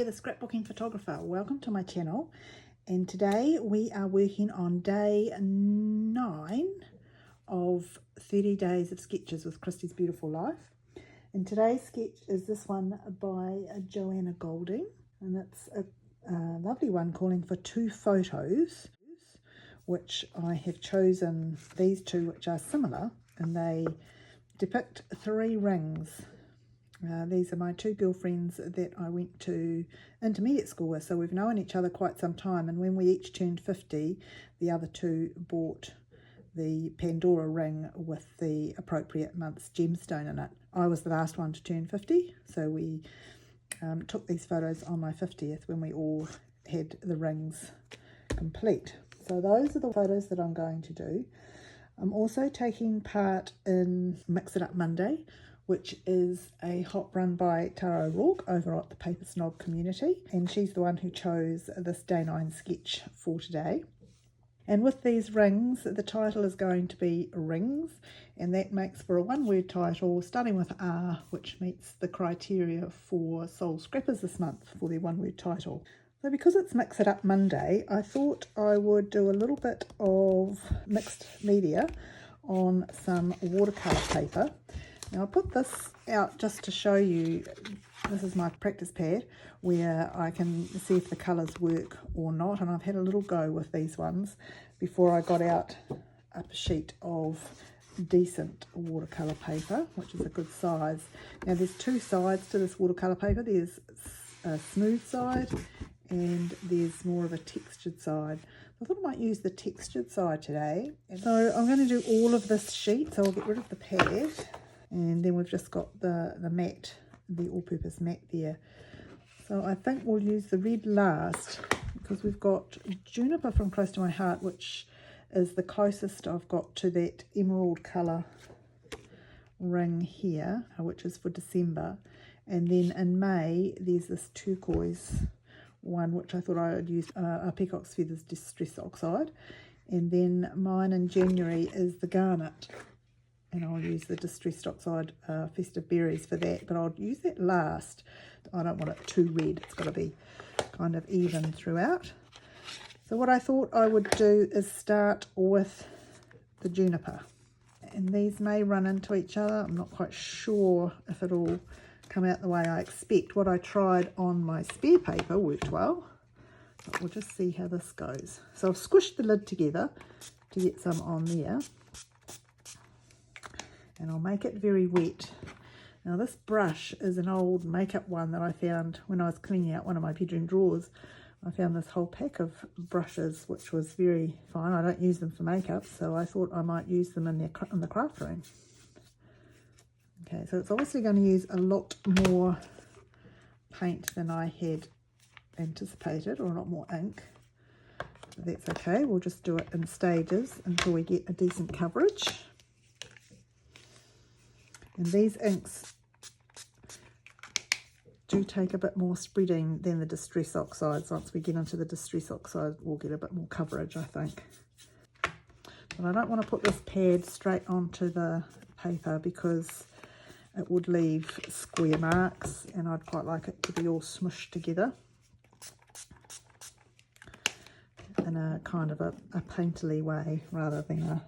the Scrapbooking Photographer. Welcome to my channel, and today we are working on day 9 of 30 days of sketches with Christy's Beautiful Life. And today's sketch is this one by Johanna Goulding, and it's a lovely one calling for 2 photos, which I have chosen these 2 which are similar, and they depict 3 rings. These are my 2 girlfriends that I went to intermediate school with, so we've known each other quite some time, and when we each turned 50, the other 2 bought the Pandora ring with the appropriate month's gemstone in it. I was the last one to turn 50, so we took these photos on my 50th when we all had the rings complete. So those are the photos that I'm going to do. I'm also taking part in Mix It Up Monday, which is a hop run by Tara O'Rourke over at the Paper Snob community, and she's the one who chose this day 9 sketch for today. And with these rings, the title is going to be Rings, and that makes for a one-word title starting with R, which meets the criteria for Soul Scrappers this month for their one-word title. So because it's Mix It Up Monday, I thought I would do a little bit of mixed media on some watercolour paper. Now I put this out just to show you, this is my practice pad where I can see if the colours work or not, and I've had a little go with these ones before I got out a sheet of decent watercolour paper, which is a good size. Now there's 2 sides to this watercolour paper. There's a smooth side and there's more of a textured side. I thought I might use the textured side today. So I'm going to do all of this sheet, so I'll get rid of the pad. And then we've just got the matte, the all-purpose matte there. So I think we'll use the red last, because we've got Juniper from Close to My Heart, which is the closest I've got to that emerald colour ring here, which is for December. And then in May, there's this turquoise one, which I thought I would use a Peacock's Feathers Distress Oxide. And then mine in January is the garnet, and I'll use the Distressed Oxide Festive Berries for that, but I'll use that last. I don't want it too red, it's got to be kind of even throughout. So what I thought I would do is start with the Juniper, and these may run into each other. I'm not quite sure if it'll come out the way I expect. What I tried on my spare paper worked well, but we'll just see how this goes. So I've squished the lid together to get some on there, and I'll make it very wet. Now this brush is an old makeup one that I found when I was cleaning out one of my bedroom drawers. I found this whole pack of brushes, which was very fine. I don't use them for makeup, so I thought I might use them in the craft room. Okay, so it's obviously going to use a lot more paint than I had anticipated, or a lot more ink. But that's okay, we'll just do it in stages until we get a decent coverage. And these inks do take a bit more spreading than the Distress Oxides. Once we get into the Distress Oxide, we'll get a bit more coverage, I think. But I don't want to put this pad straight onto the paper because it would leave square marks, and I'd quite like it to be all smushed together in a kind of a painterly way rather than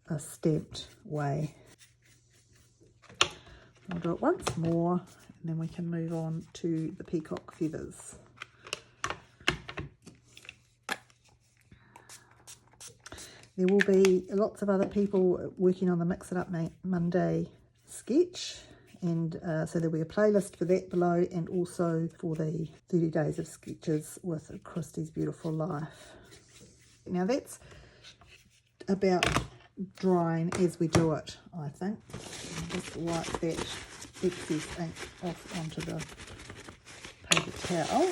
a stamped way. I'll do it once more, and then we can move on to the peacock feathers. There will be lots of other people working on the Mix It Up Monday sketch, and so there'll be a playlist for that below, and also for the 30 days of sketches with Christy's Beautiful Life. Now that's about drying as we do it, I think. I'll just wipe that excess ink off onto the paper towel.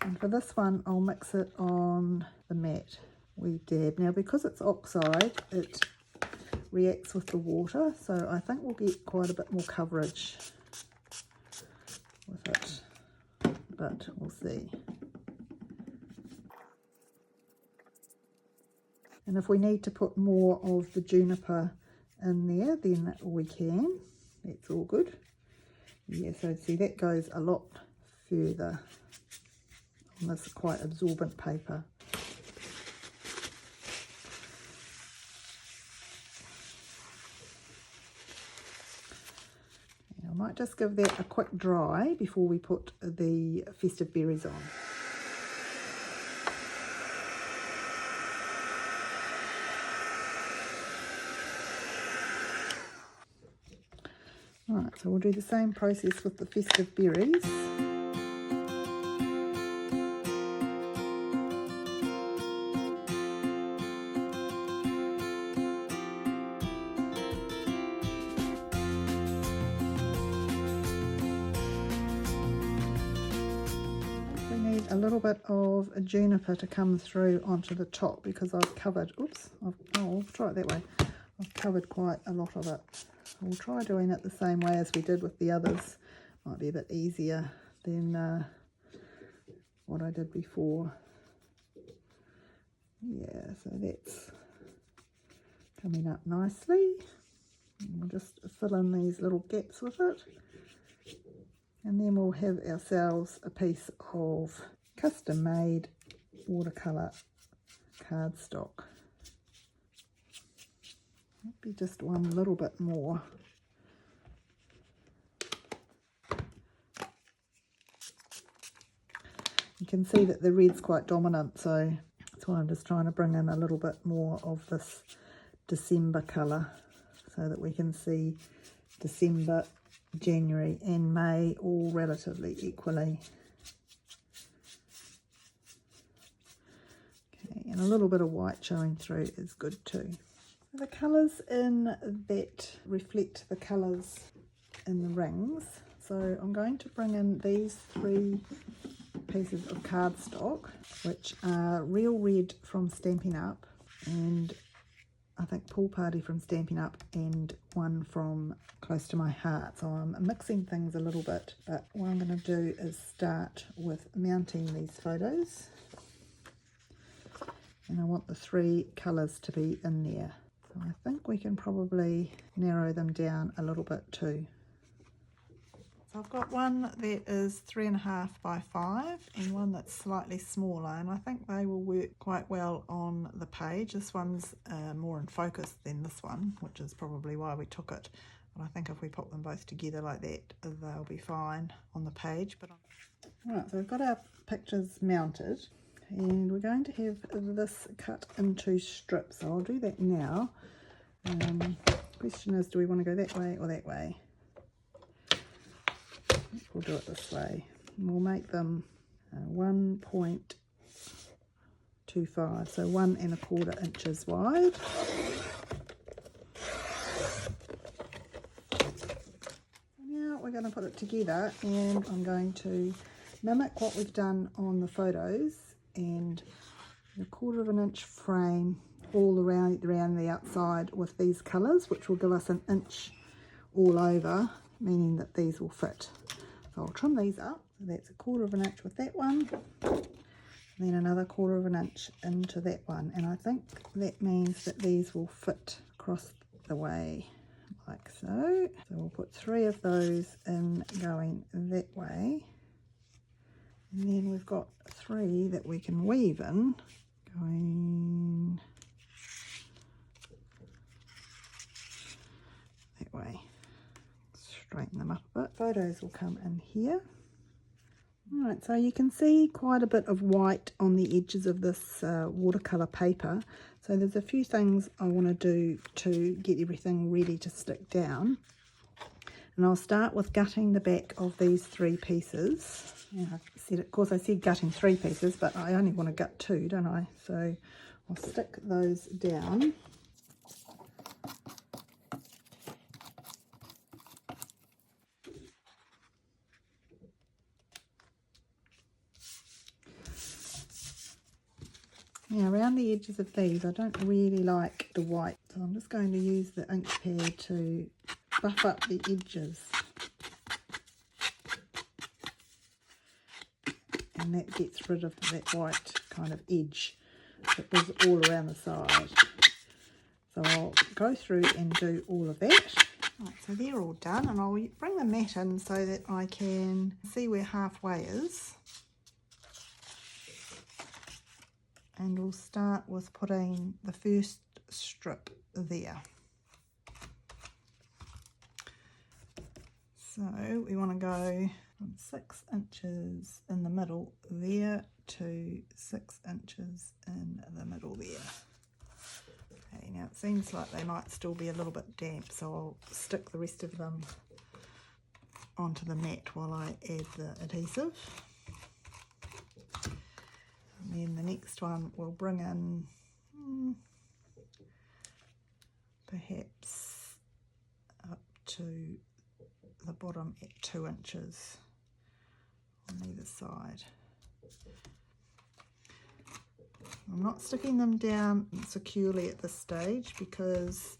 And for this one, I'll mix it on the matte wee dab. Now because it's oxide, it reacts with the water, so I think we'll get quite a bit more coverage with it, but we'll see. And if we need to put more of the Juniper in there, then we can. It's all good. Yeah, so see that goes a lot further on this quite absorbent paper. I might just give that a quick dry before we put the festive berries on. Alright, so we'll do the same process with the festive berries. We need a little bit of a juniper to come through onto the top because I've covered, I'll try it that way. I've covered quite a lot of it. We'll try doing it the same way as we did with the others. Might be a bit easier than what I did before. Yeah, so that's coming up nicely. And we'll just fill in these little gaps with it. And then we'll have ourselves a piece of custom made watercolour cardstock. Maybe just one little bit more. You can see that the red's quite dominant, so that's why I'm just trying to bring in a little bit more of this December colour so that we can see December, January and May all relatively equally. Okay, and a little bit of white showing through is good too. The colours in that reflect the colours in the rings. So I'm going to bring in these 3 pieces of cardstock, which are Real Red from Stampin' Up, and I think Pool Party from Stampin' Up, and one from Close to My Heart. So I'm mixing things a little bit, but what I'm going to do is start with mounting these photos. And I want the 3 colours to be in there. So I think we can probably narrow them down a little bit too. So I've got one that is 3.5 by 5 and one that's slightly smaller, and I think they will work quite well on the page. This one's more in focus than this one, which is probably why we took it. But I think if we put them both together like that, they'll be fine on the page. Right, so we've got our pictures mounted, and we're going to have this cut into strips. So I'll do that now. Question is, do we want to go that way or that way? We'll do it this way. And we'll make them 1.25, so 1¼ inches wide. Now we're going to put it together, and I'm going to mimic what we've done on the photos, and a 1/4 inch frame all around the outside with these colours, which will give us 1 inch all over, meaning that these will fit. So I'll trim these up. So that's 1/4 inch with that one, and then another 1/4 inch into that one, and I think that means that these will fit across the way like so. So we'll put 3 of those in going that way, and then we've got 3 that we can weave in going that way. Straighten them up a bit. Photos will come in here. Alright, so you can see quite a bit of white on the edges of this watercolour paper. So there's a few things I want to do to get everything ready to stick down. And I'll start with gutting the back of these 3 pieces. Of course I said gutting 3 pieces, but I only want to gut 2, don't I? So I'll stick those down. Now around the edges of these I don't really like the white, so I'm just going to use the ink pad to buff up the edges, and that gets rid of that white kind of edge that was all around the side. So I'll go through and do all of that, Right, so they're all done, and I'll bring the mat in so that I can see where halfway is. And we'll start with putting the first strip there. So we want to go from 6 inches in the middle there to 6 inches in the middle there. Okay, now it seems like they might still be a little bit damp, so I'll stick the rest of them onto the mat while I add the adhesive. And then the next one we'll bring in perhaps up to the bottom at 2 inches on either side. I'm not sticking them down securely at this stage because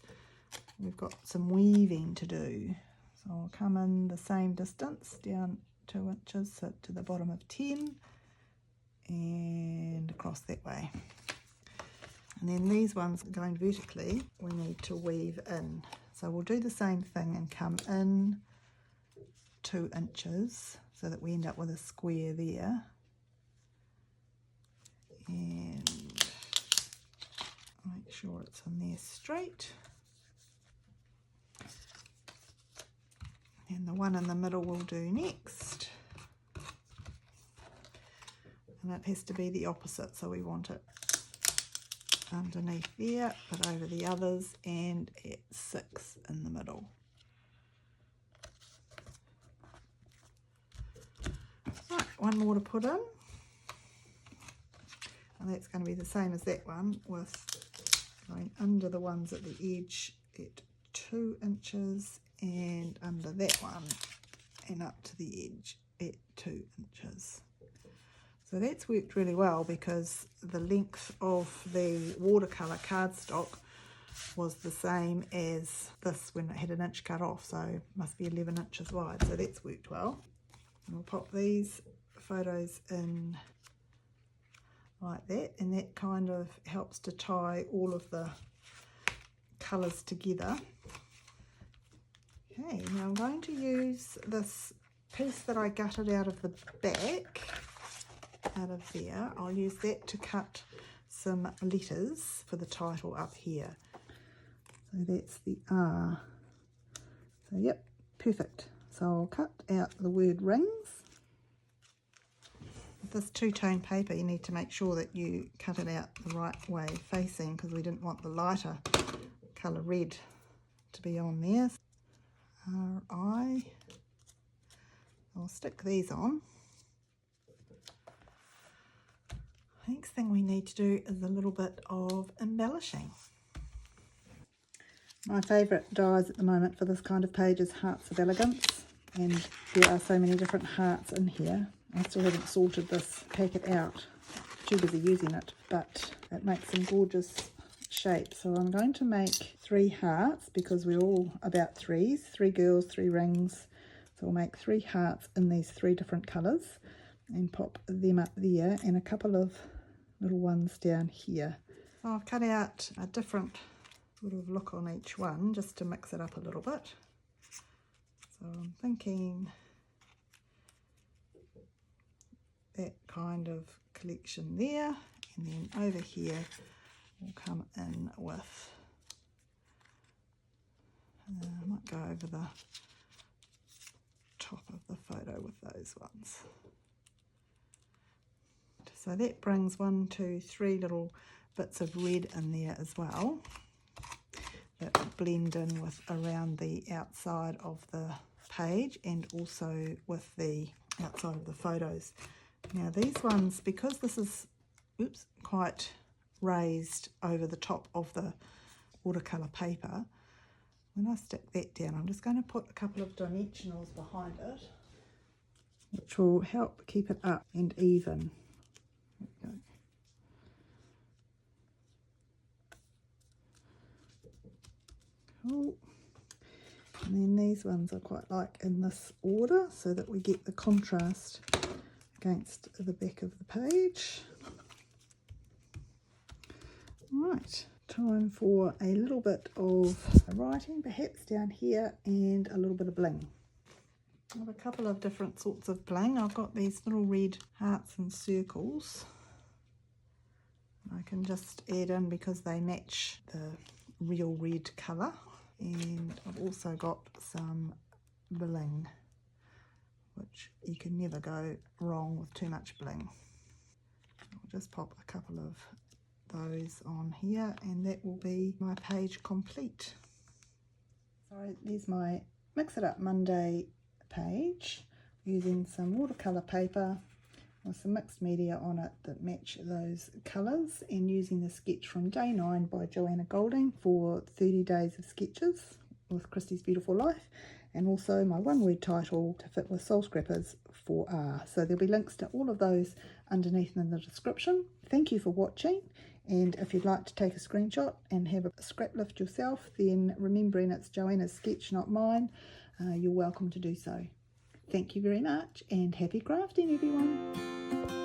we've got some weaving to do. So I'll come in the same distance down 2 inches, so to the bottom of 10 and across that way. And then these ones going vertically, we need to weave in. So we'll do the same thing and come in 2 inches so that we end up with a square there. And make sure it's in there straight. And the one in the middle we'll do next. And it has to be the opposite, so we want it underneath there, but over the others, and at 6 in the middle. Right, one more to put in. And that's going to be the same as that one, with going under the ones at the edge at 2 inches and under that one and up to the edge at 2 inches. So that's worked really well because the length of the watercolour cardstock was the same as this when it had an inch cut off, so it must be 11 inches wide, so that's worked well. And we'll pop these photos in like that, and that kind of helps to tie all of the colours together. Okay, now I'm going to use this piece that I gutted out of the back, out of there. I'll use that to cut some letters for the title up here. So that's the R. So yep, perfect. So I'll cut out the word rings. With this two-tone paper, you need to make sure that you cut it out the right way facing, because we didn't want the lighter colour red to be on there. R-I. I'll stick these on. Next thing we need to do is a little bit of embellishing. My favourite dies at the moment for this kind of page is Hearts of Elegance, and there are so many different hearts in here. I still haven't sorted this packet out, too busy using it, but it makes some gorgeous shapes. So I'm going to make 3 hearts because we're all about threes, 3 girls, 3 rings. So I'll make 3 hearts in these 3 different colours and pop them up there, and a couple of little ones down here. So I've cut out a different sort of look on each one just to mix it up a little bit. So I'm thinking that kind of collection there, and then over here we'll come in with, I might go over the top of the photo with those ones. So that brings 1, 2, 3 little bits of red in there as well that blend in with around the outside of the page and also with the outside of the photos. Now these ones, because this is quite raised over the top of the watercolour paper, when I stick that down, I'm just going to put a couple of dimensionals behind it, which will help keep it up and even. There we go. Cool. And then these ones I quite like in this order so that we get the contrast against the back of the page. Right, time for a little bit of writing, perhaps down here, and a little bit of bling. I have a couple of different sorts of bling. I've got these little red hearts and circles. I can just add in because they match the real red colour. And I've also got some bling, which you can never go wrong with too much bling. I'll just pop a couple of those on here and that will be my page complete. So there's my Mix It Up Monday page using some watercolour paper with some mixed media on it that match those colours, and using the sketch from day 9 by Johanna Goulding for 30 days of sketches with Christy's Beautiful Life, and also my one word title to fit with Soul Scrappers 4R. So there'll be links to all of those underneath in the description. Thank you for watching, and if you'd like to take a screenshot and have a scrap lift yourself, then remembering it's Joanna's sketch, not mine, you're welcome to do so. Thank you very much, and happy crafting, everyone.